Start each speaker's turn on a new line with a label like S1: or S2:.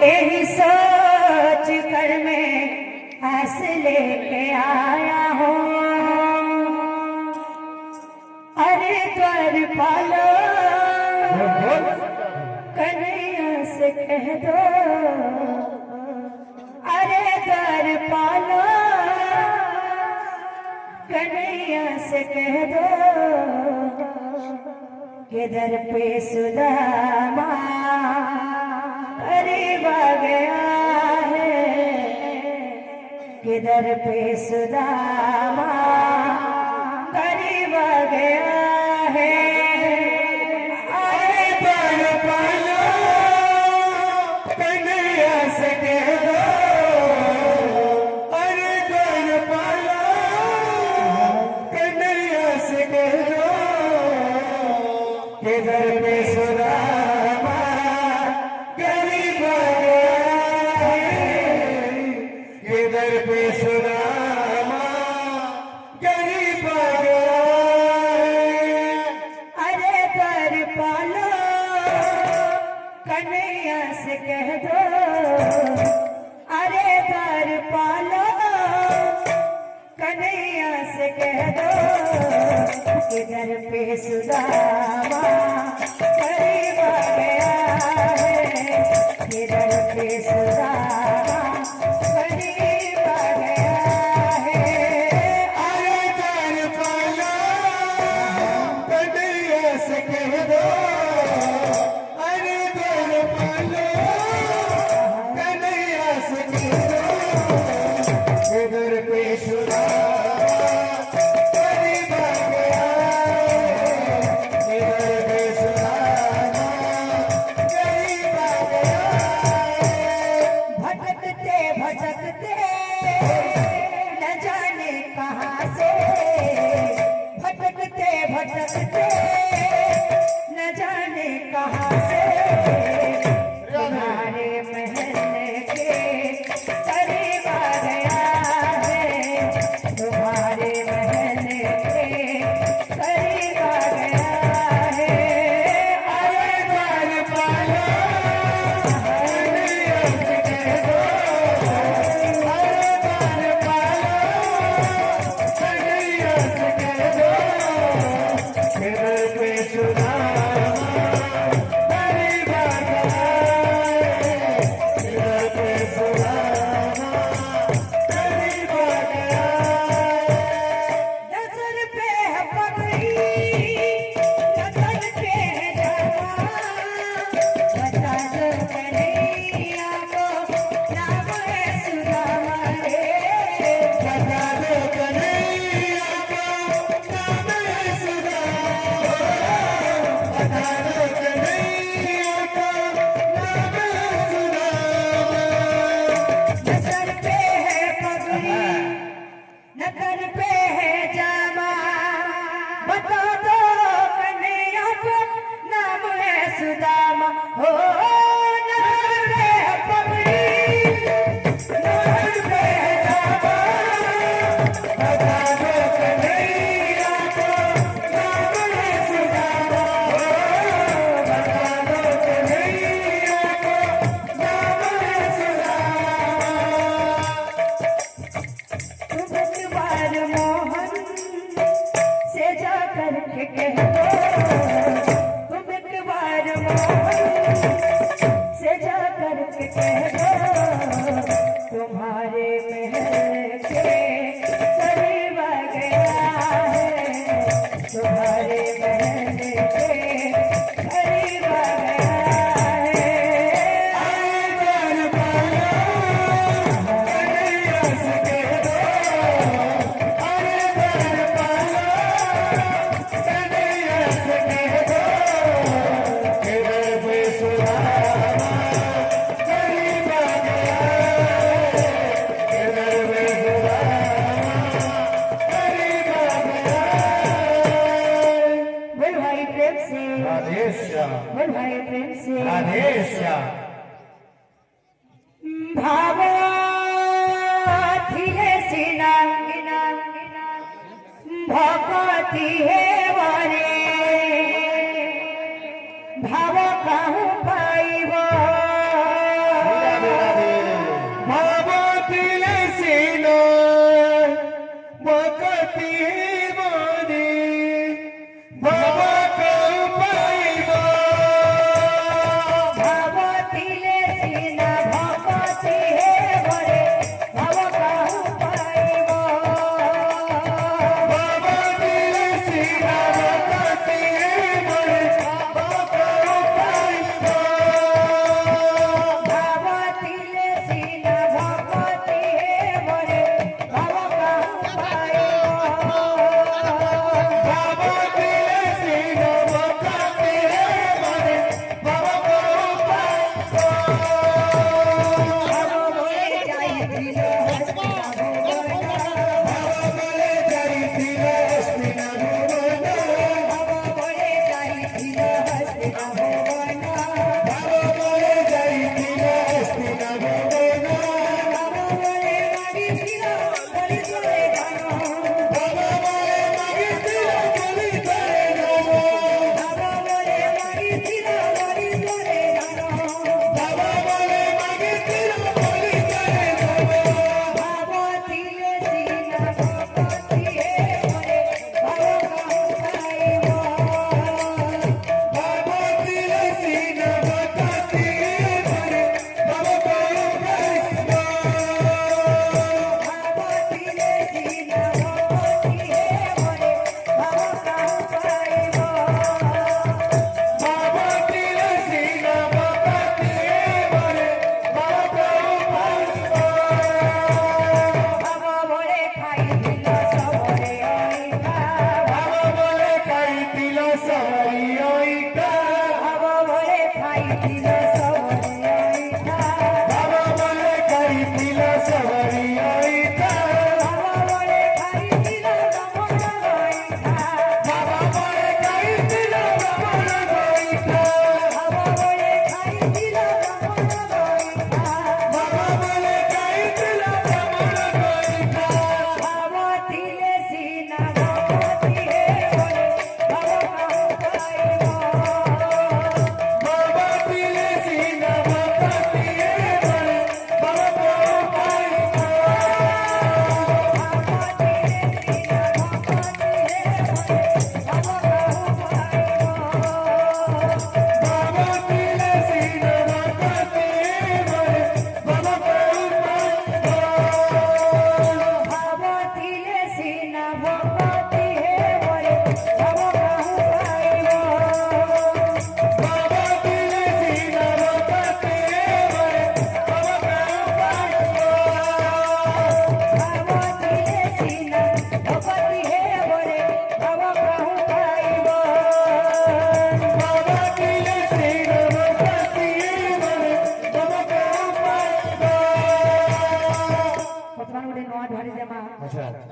S1: यही सोच कर मैं आस लेके आया हूँ। अरे द्वार पालो कन्हैया से कह दो, अरे द्वार पालो कन्हैया से कह दो, किधर पे सुदामा करीब आ गया है, किधर पे सुदामा करीब आ गया है। अरे द्वार पालो कन्हैया से कह दो, अरे द्वार पालो कन्हैया से कह दो, किधर पे सुदामा करीब आ गया है, किधर पे सुदामा करीब आ गया है। अरे द्वार पालो कन्हैया से कह दो, अरे द्वार पालो कन्हैया से कह दो, किधर पे सुदामा करीब आ गया है, किधर पे सुदामा करीब आ गया है। अरे द्वार पालो कन्हैया से कह दो, अरे द्वार पालो कन्हैया से कह दो, किधर पे सुदामा करीब आ गया है, किधर पे सुदामा करीब आ गया है। भटकते भटकते न जाने कहाँ से, भटकते भटकते न जाने कहाँ से, तुम्हारे महल के करीब आ गया है, तुम्हारे महल के करीब आ गया है। अरे द्वार पालो कन्हैया से कह दो, अरे द्वार पालो कन्हैया से कह दो, किधर पे सुदामा करीब आ गया है, किधर पे सुदामा करीब आ गया है। नजर पे है पगड़ी, नजर पे है जमा, बता दो कन्हैया को नाम है सुदामा रे, बता दो कन्हैया को नाम है सुदामा, बता दो कन्हैया को नाम है सुदामा। नजर पे है पगड़ी, नजर पे है जामा, बता दो कन्हैया को नाम है सुदामा। हो नजर पे है पगड़ी, नजर पे है जामा, बता दो कन्हैया को नाम है सुदामा। हो बता दो कन्हैया को नाम है सुदामा। तुम एक बार मोहन से जा करके कह दो, तुम एक बार मोहन से जा करके कह दो, तुम्हारे महल के करीब आ गया है, तुम्हारे महल के करीब आ गया है। अरे द्वार पालो कन्हैया से कह दो, अरे द्वार पालो कन्हैया से कह दो, किधर पे सुदामा करीब आ गया है, किधर पे सुदामा करीब आ गया है। बोल भाई प्रेम से, बोल भाई प्रेम से, भावो थिले सीना भगवती है वारे, भाव कहूँ पाइब अच्छा